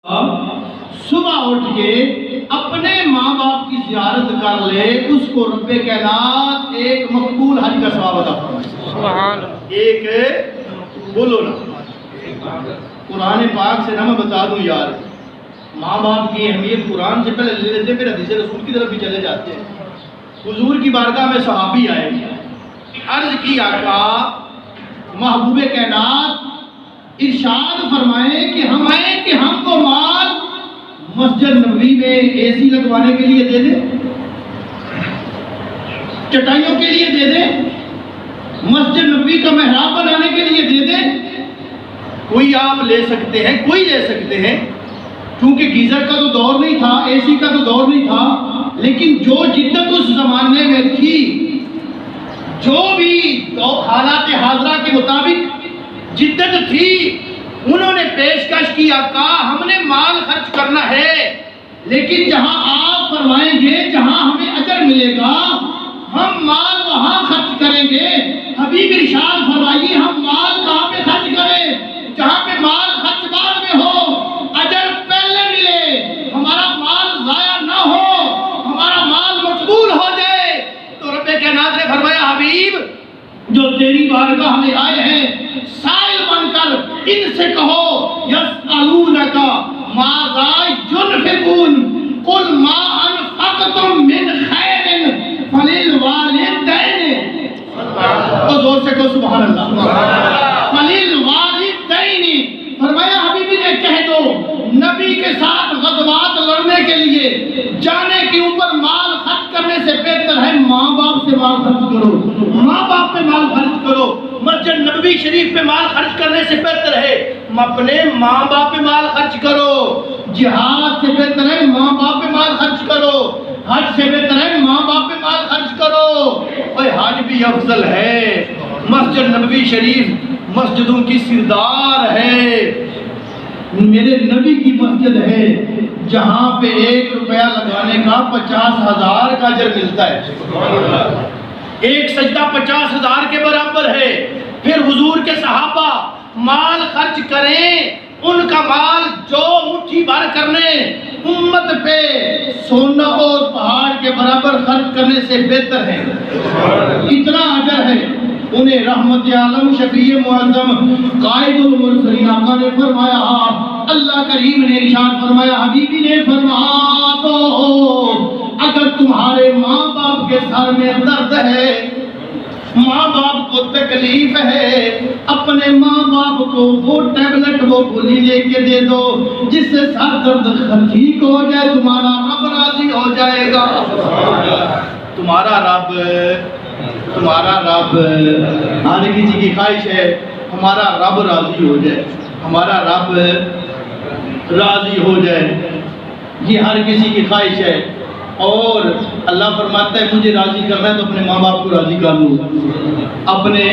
صبح اٹھ کے اپنے ماں باپ کی زیارت کر لے، اس کو رب کائنات ایک مقبول حج کا ثواب عطا فرمائے۔ سبحان اللہ۔ ایک بولو نا، قرآن پاک سے نہ میں بتا دوں یار، ماں باپ کی اہمیت قرآن سے پہلے لے لیتے، پھر حدیث رسول کی طرف بھی چلے جاتے ہیں۔ حضور کی بارگاہ میں صحابی آئے، عرض کی آقا محبوب کائنات ارشاد فرمائیں کہ ہم کو مال مسجد نبوی میں اے سی لگوانے کے لیے دے دیں، چٹائیوں کے لیے دے دیں، مسجد نبوی کا محراب بنانے کے لیے دے دیں۔ کوئی آپ لے سکتے ہیں، کوئی لے سکتے ہیں، کیونکہ گیزر کا تو دور نہیں تھا، اے سی کا تو دور نہیں تھا، لیکن جو جدت اس زمانے میں تھی، جو بھی حالات حاضرہ کے مطابق جدت تھی، انہوں نے پیشکش کی آقا ہم نے مال خرچ کرنا ہے، لیکن جہاں آپ فرمائیں گے جہاں ہمیں اجر ملے گا ہم مال وہاں خرچ کریں گے۔ حبیب ارشاد فرمائیے ہم مال کہاں پہ خرچ کریں؟ جہاں پہ مال خرچ بعد میں ہو، اجر پہلے ملے، ہمارا مال ضائع نہ ہو، ہمارا مال مقبول ہو جائے۔ تو رب کائنات نے فرمایا حبیب جو تیری بارگاہ میں آئے ہیں سائل بن کر ان سے کہو یسألونک ماذا ينفقون قل ما انفقتم من خیر فللوالدین، تو زور سے کہو سبحان اللہ، فللوالدین۔ فرمایا حبیبی نے کہہ دو نبی کے ساتھ غزوات لڑنے کے لیے جانے کے اوپر مال خرچ کرنے سے بہتر ہے ماں باپ سے مال خرچ کرو، ماں باپ پہ مال خرچ کرو۔ مسجد نبوی شریف پہ مال خرچ کرنے سے بہتر ہے اپنے ماں باپ پہ مال خرچ کرو۔ جہاد سے بہتر ہے ماں باپ پہ مال خرچ کرو، حج سے بہتر ہے ماں باپ پہ مال خرچ کرو۔ اور حج بھی افضل ہے، مسجد نبوی شریف مسجدوں کی سردار ہے، میرے نبی کی مسجد ہے جہاں پہ 1 روپیہ لگانے کا 50,000 کا اجر ملتا ہے، ایک سجدہ 50,000 کے برابر ہے۔ پھر حضور کے صحابہ مال خرچ کریں، ان کا مال جو مٹھی بھر کرنے امت پہ سونا اور پہاڑ کے برابر خرچ کرنے سے بہتر ہے، اتنا اجر ہے۔ انہیں رحمت عالم شفیع معظم قائد المرسلین آقا نے فرمایا، اللہ کریم نے ارشاد فرمایا، حبیبی نے فرمایا تو اگر تمہارے ماں باپ کے سر میں درد ہے، ماں باپ کو تکلیف ہے، اپنے ماں باپ کو وہ ٹیبلٹ وہ گولی لے کے دے دو جس سے سر درد ٹھیک ہو جائے، تمہارا رب راضی ہو جائے گا۔ تمہارا رب ہر کسی کی خواہش ہے ہمارا رب راضی ہو جائے، ہمارا رب راضی ہو جائے، یہ ہر کسی کی خواہش ہے۔ اور اللہ فرماتا ہے مجھے راضی کرنا ہے تو اپنے ماں باپ کو راضی کر لو، اپنے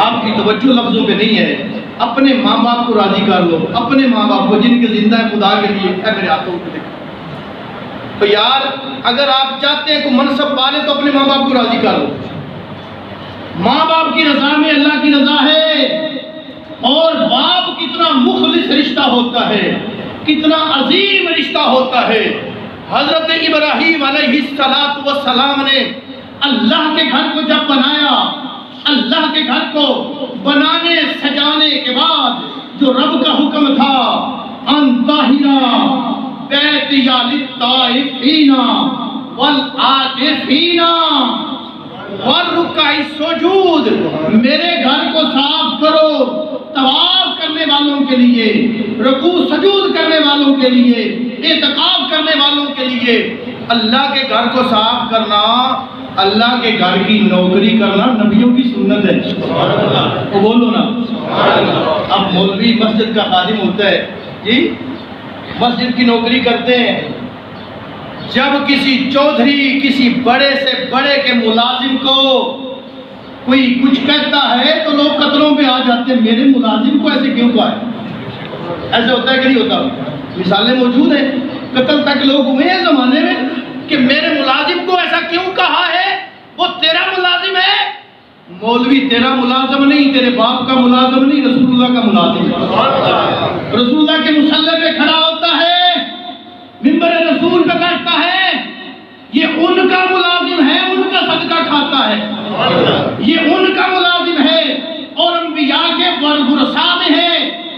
آپ کی توجہ لفظوں پہ نہیں ہے، اپنے ماں باپ کو راضی کر لو، اپنے ماں باپ کو جن کے زندہ ہے خدا کے لیے، اے میرے ہاتھوں کو دیکھو۔ تو یار اگر آپ چاہتے ہیں کوئی منصب پالے تو اپنے ماں باپ کو راضی کر لو، ماں باپ کی رضا میں اللہ کی رضا ہے۔ اور باپ کتنا مخلص رشتہ ہوتا ہے، کتنا عظیم رشتہ ہوتا ہے۔ حضرت ابراہیم علیہ السلام نے اللہ کے گھر کو جب بنایا، اللہ کے گھر کو بنانے سجانے کے بعد جو رب کا حکم تھا ان طاہرا بیتی للطائفین والعاکفین والرکع السجود، میرے گھر کو صاف کرو طواف کرنے والوں کے لیے، رکوع سجود کرنے والوں کے لیے، اعتکاف کرنے والوں کے لیے۔ اللہ کے گھر کو صاف کرنا، اللہ کے گھر کی نوکری کرنا نبیوں کی سنت ہے۔ تو بولو نا، اب مولوی مسجد کا خادم ہوتا ہے جی، مسجد کی نوکری کرتے ہیں، جب کسی چودھری کسی بڑے سے بڑے کے ملازم کو کوئی کچھ کہتا ہے تو لوگ قتلوں پہ آ جاتے ہیں، میرے ملازم کو ایسے کیوں کہا ہے؟ ایسے ہوتا ہے کہ نہیں ہوتا؟ مثالیں موجود ہیں، قتل تک لوگ ہوئے ہیں زمانے میں کہ میرے ملازم کو ایسا کیوں کہا ہے، وہ تیرا ملازم ہے۔ مولوی تیرا ملازم نہیں، تیرے باپ کا ملازم نہیں، رسول اللہ کا ملازم ہے۔ رسول اللہ کے مصلی پہ کھڑا ہوتا ہے، منبر رسول پہ بیٹھتا ہے، یہ ان کا ملازم ہے، ان کا صدقہ کھاتا ہے، یہ ان کا ملازم ہے اور انبیاء کے ورثاء میں ہے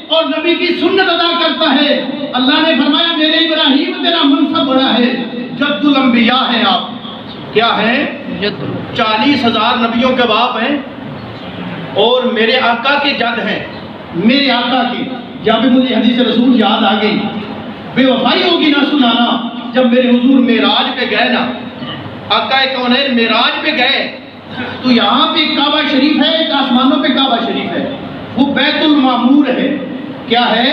اور نبی کی سنت ادا کرتا ہے۔ اللہ نے فرمایا میرے ابراہیم تیرا منصب بڑا ہے، جد الانبیاء ہیں آپ۔ کیا ہے؟ 40,000 نبیوں کے باپ ہیں اور میرے آقا کے جد ہیں، میرے آقا کے۔ جب مجھے حدیث رسول یاد آ گئی، بے وفائی ہوگی نہ سنانا، جب میرے حضور معراج پہ گئے نا، آقا کونین معراج پہ گئے تو یہاں پہ کعبہ شریف ہے، ایک آسمانوں پہ کعبہ شریف ہے، وہ بیت المعمور ہے۔ کیا ہے؟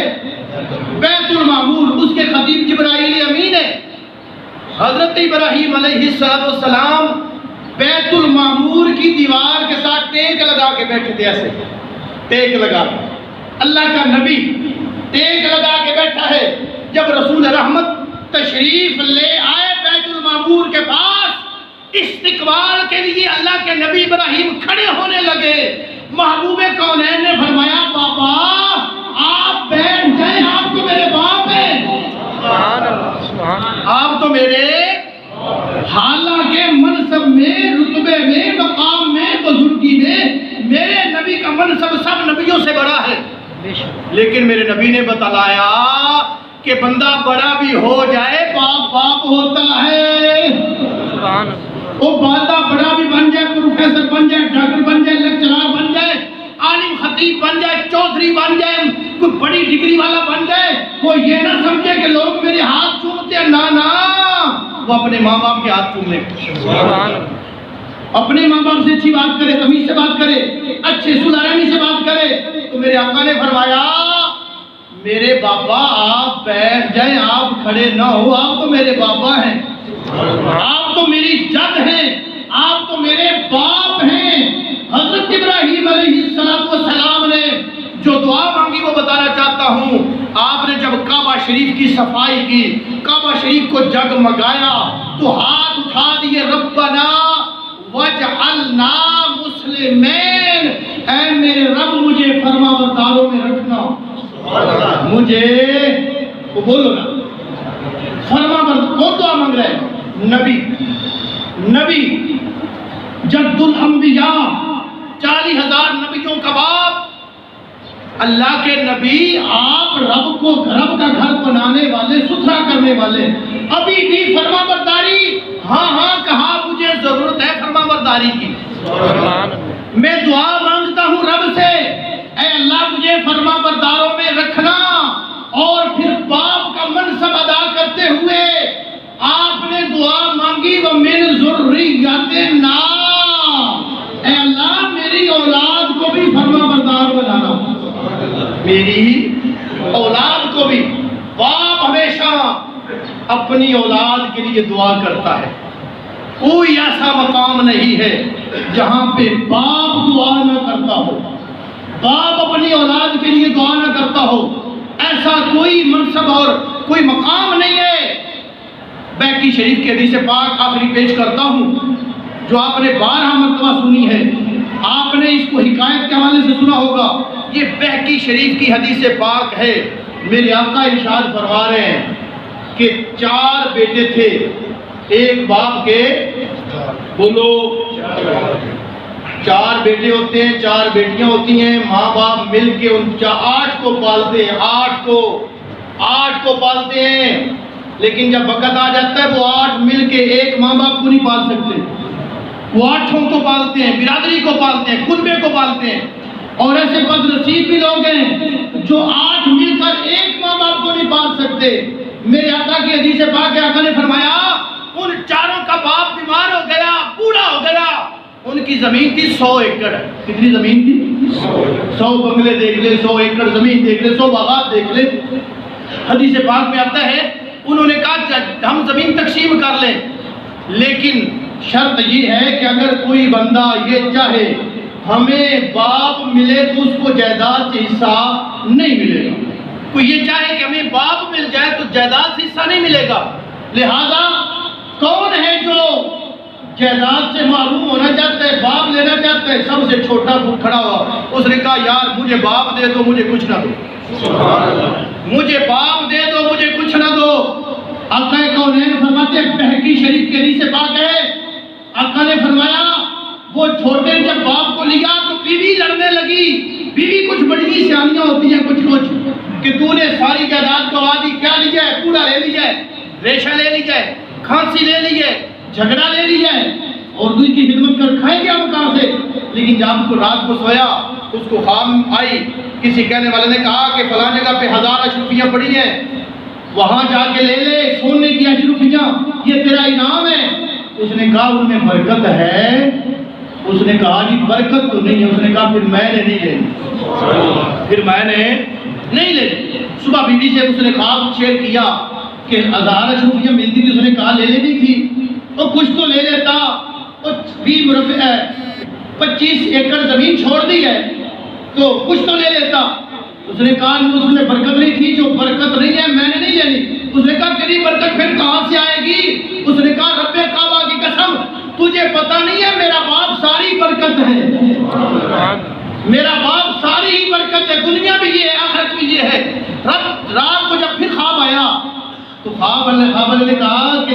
بیت المعمور۔ اس کے خطیب جبرائیل امین ہے۔ حضرت ابراہیم علیہ السلام بیت المعمور کی دیوار کے ساتھ ٹیک لگا کے بیٹھے تھے، ایسے ٹیک لگا کے۔ اللہ کا نبی ٹیک لگا کے بیٹھا ہے۔ جب رسول رحمت تشریف لے آئے بیت المعمور کے پاس، استقبال کے لیے اللہ کے نبی ابراہیم کھڑے ہونے لگے۔ محبوب کونین نے فرمایا بابا آپ بیٹھ جائیں، آپ تو میرے باپ ہیں، آپ تو میرے، حالانکہ منصب میں، رتبے میں، مقام میں، بزرگی میں میرے نبی کا منصب سب نبیوں سے بڑا ہے، لیکن میرے نبی نے بتلایا کہ بندہ بڑا بھی ہو جائے باپ باپ ہوتا ہے۔ وہ بندہ بڑا بھی بن جائے، پروفیسر بن جائے، ڈاکٹر بن جائے، لیکچرار بن جائے، عالم خطیب بن جائے، چودھری بن جائے، کوئی بڑی ڈگری والا بن جائے، وہ یہ نہ سمجھے کہ لوگ میرے ہاتھ چومتے ہیں، نہ وہ اپنے ماں باپ کے ہاتھ چوم لے، اپنے ماں باپ سے اچھی بات کرے، تمیز سے بات کرے، اچھے صلح رحمی سے بات کرے۔ تو میرے آقا نے فرمایا میرے بابا آپ بیٹھ جائیں، آپ کھڑے نہ ہو، آپ تو میرے بابا ہیں، آپ تو میری جد ہیں، آپ تو میرے باپ ہیں۔ حضرت ابراہیم علیہ السلام نے جو دعا مانگی وہ بتانا چاہتا ہوں۔ آپ نے جب کعبہ شریف کی صفائی کی، کعبہ شریف کو جگمگایا تو ہاتھ اٹھا دیے، ربنا وجعلنا مسلمین، اے میرے رب مجھے فرما برداروں میں رکھنا، مجھے وہ بولو نا فرما بردار۔ کون دعا مانگ رہے ہیں؟ نبی جد الانبیاء، 40,000 نبیوں کا باپ، اللہ کے نبی، آپ رب کا گھر بنانے والے، ستھرا کرنے والے، ابھی بھی فرما برداری ہاں کہا مجھے ضرورت ہے فرما برداری کی۔ میں دعا مانگتا ہوں رب سے، اے اللہ مجھے فرما برداروں میں رکھنا، اور پھر باپ کا منصب ادا کرتے ہوئے آپ نے دعا مانگی وَمِن ذُرِّيَّتِنَا، اے اللہ میری اولاد کو بھی فرما بردار بنانا، میری اولاد کو بھی۔ باپ ہمیشہ اپنی اولاد کے لیے دعا کرتا ہے، کوئی ایسا مقام نہیں ہے جہاں پہ باپ دعا نہ کرتا ہو، باپ اپنی اولاد کے لیے دعا نہ کرتا ہو، ایسا کوئی منصب اور کوئی مقام نہیں ہے۔ بیکی شریف کی حدیث پاک آخری پیش کرتا ہوں، جو آپ نے 12 مرتبہ سنی ہے، آپ نے اس کو حکایت کے حوالے سے سنا ہوگا۔ یہ بیکی شریف کی حدیث پاک ہے۔ میرے آقا ارشاد فرما رہے ہیں کہ 4 بیٹے تھے، ایک باپ کے، بولو 4 بیٹے ہوتے ہیں، 4 بیٹیاں ہوتی ہیں، ماں باپ مل کے ان 8 کو پالتے ہیں، 8 کو پالتے ہیں، لیکن جب وقت آ جاتا ہے وہ 8 مل کے ایک ماں باپ کو نہیں پال سکتے، وہ 8 کو پالتے ہیں، برادری کو پالتے ہیں، خطبے کو پالتے ہیں۔ اور ایسے بد نصیب بھی لوگ ہیں جو 8 مل کر ایک ماں باپ کو نہیں پال سکتے۔ میرے آقا کی حدیث پاک ہے، آقا نے فرمایا ان 4 کا باپ بیمار ہو گیا، بوڑھا ہو گیا، ان کی زمین تھی 100 ایکڑ۔ کتنی زمین تھی؟ 100 بنگلے دیکھ لے، 100 ایکڑ زمین دیکھ لے، 100 باغات دیکھ لے۔ حدیث پاک میں آتا ہے انہوں نے کہا ہم زمین تقسیم کر لیں، لیکن شرط یہ ہے کہ اگر کوئی بندہ یہ چاہے ہمیں باپ ملے تو اس کو جائیداد سے حصہ نہیں ملے گا، کوئی یہ چاہے کہ ہمیں باپ مل جائے تو جائیداد سے حصہ نہیں ملے گا۔ لہذا کون ہے جو جائیداد سے معروم ہونا چاہتا ہے، باپ لینا چاہتا ہے، سب سے چھوٹا کھڑا ہوا، اس نے کہا یار مجھے باپ دے دو، مجھے کچھ نہ دو، مجھے باپ دے دو، مجھے کچھ نہ دو۔ آقا کونین فرماتے ہیں، بہقی شریف کے حدیث پاک ہے، آقا نے فرمایا وہ چھوٹے جب باپ کو لیا تو بیوی لڑنے لگی، بیوی کچھ بڑی سیانیاں ہوتی ہیں کچھ کہ تو نے ساری جائیداد کو آدھی کیا لیا ہے، کوڑا لے لیا ہے، ریشہ لے لیا ہے، کھانسی لے لی ہے، جھگڑا لے لیا ہے، اور دوسری کی خدمت کر کھائیں گے ہم کہاں سے؟ لیکن جب کو رات کو سویا اس کو خواب آئی، کسی کہنے والے نے کہا کہ فلاں جگہ پہ 1000 اشرفیاں پڑی ہیں، وہاں جا کے لے لے سونے کی اشرفیاں، یہ تیرا انعام ہے۔ اس نے کہا ان میں برکت ہے؟ اس نے کہا جی برکت تو نہیں ہے۔ اس نے کہا پھر میں نے نہیں لینی، پھر میں نے نہیں لینی۔ صبح بیوی سے اس نے خواب شیئر کیا کہ 1000 اشرفیاں ملتی تھی، اس نے کہا لے لینی تھی، وہ کچھ تو لے لیتا، وہ 25 ایکڑ زمین چھوڑ دی ہے تو کچھ تو لے لیتا۔ اس نے کہا اس میں برکت نہیں تھی، جو برکت نہیں ہے میں نے نہیں لینی۔ اس نے کہا تیری برکت پھر کہاں سے آئے گی؟ اس نے کہا رب کعبہ کی قسم تجھے پتہ نہیں ہے میرا باپ ساری برکت ہے، میرا باپ ساری ہی برکت ہے، دنیا بھی یہ ہے آخرت بھی یہ ہے۔ رات کو جب پھر خواب آیا تو خواب والے نے کہا کہ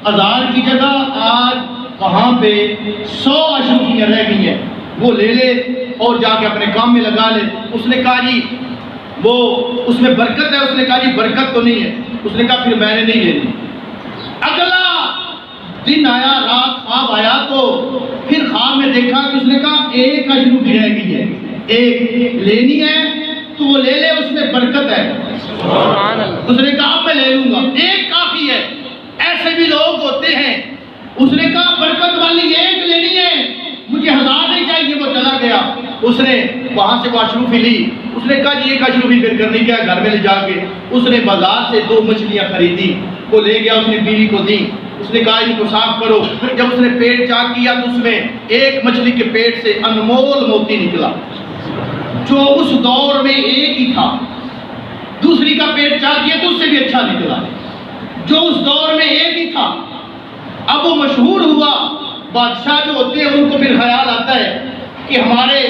1000 کی جگہ آج وہاں پہ 100 اشرفیاں رہ گئی ہیں، وہ لے لے اور جا کے اپنے کام میں لگا لے۔ اس نے کہا جی وہ اس میں برکت ہے؟ اس نے کہا جی برکت تو نہیں ہے۔ اس نے کہا پھر میں نے نہیں لینی۔ اگلا دن آیا، رات خواب آیا تو پھر خواب میں دیکھا کہ اس نے کہا 1 اشرفی رہ گئی ہے، ایک لینی ہے تو وہ لے لے، اس میں برکت ہے۔ اس نے کہا اب میں لے لوں گا، ایک کافی ہے۔ ایسے بھی لوگ ہوتے ہیں، اس نے کہا برکت والی ایک لینی ہے، مجھے 1000 نہیں چاہیے، وہ چلا گیا۔ اس نے وہاں سے وہ اشرفی لی، اس نے کہا جی 1 اشرفی پھر کرنی کیا، گھر میں لے جا کے اس نے بازار سے 2 مچھلیاں خریدی، وہ لے گیا، اس نے بیوی کو دی، اس نے کہا ان کو صاف کرو۔ جب اس نے پیٹ چاک کیا تو اس میں ایک مچھلی کے پیٹ سے انمول موتی نکلا جو اس دور میں ایک ہی تھا۔ دوسری کا پیٹ چاک کیا تو اس سے بھی اچھا نکلا جو اس دور میں ایک ہی تھا۔ اب وہ مشہور ہوا، بادشاہ جو ہوتے ہیں ان کو پھر خیال آتا ہے کہ ہمارے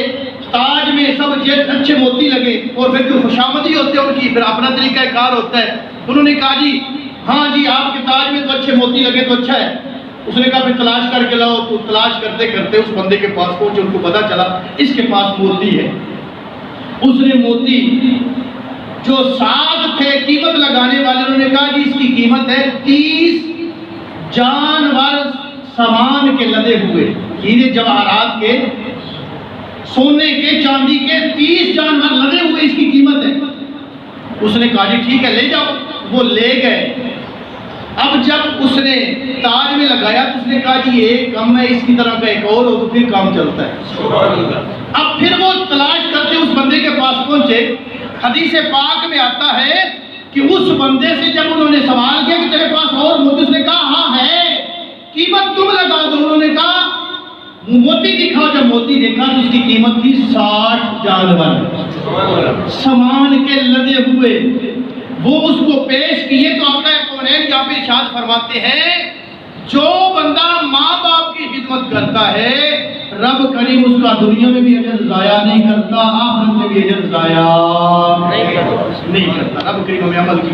تاج میں سب اچھے موتی لگے، اور پھر جو خوشامدی ہوتے ہیں ان کی پھر اپنا طریقہ کار ہوتا ہے۔ انہوں نے کہا جی ہاں جی آپ کے تاج میں تو اچھے موتی لگے تو اچھا ہے۔ اس نے کہا پھر تلاش کر کے لاؤ، تو تلاش کرتے کرتے اس بندے کے پاس پہنچے، ان کو پتا چلا اس کے پاس موتی ہے۔ اس نے موتی جو ساتھ تھے قیمت لگانے والے، انہوں نے کہا جی اس کی قیمت ہے 30 جانور سامان کے لدے ہوئے، ہیرے جواہرات کے، سونے کے، چاندی کے 30 جانور لدے ہوئے اس کی قیمت ہے۔ اس نے کہا جی ٹھیک ہے لے جاؤ، وہ لے گئے۔ اب جب اس نے تاج میں لگایا تو اس نے کہا جی ایک کم ہے، اس کی طرح کا ایک اور ہو تو پھر کام چلتا ہے۔ اب پھر وہ تلاش کرتے اس بندے کے پاس پہنچے۔ حدیث پاک میں آتا ہے کہ اس بندے سے جب انہوں نے سوال کیا کہ تیرے پاس اور موتی، اس نے کہا ہاں ہے، قیمت تم لگا دو۔ انہوں نے کہا موتی دکھاؤ۔ جب موتی دیکھا تو اس کی قیمت تھی 60 جانور سامان کے لدے ہوئے۔ وہ اس کو پیش کیے تو آقا کونین یہاں پہ ارشاد فرماتے ہیں جو بندہ ماں باپ کی خدمت کرتا ہے رب کریم اس کا دنیا میں بھی اجر ضائع نہیں کرتا، آخرت میں بھی اجر ضائع نہیں کرتا۔ رب کریم ہمیں عمل کی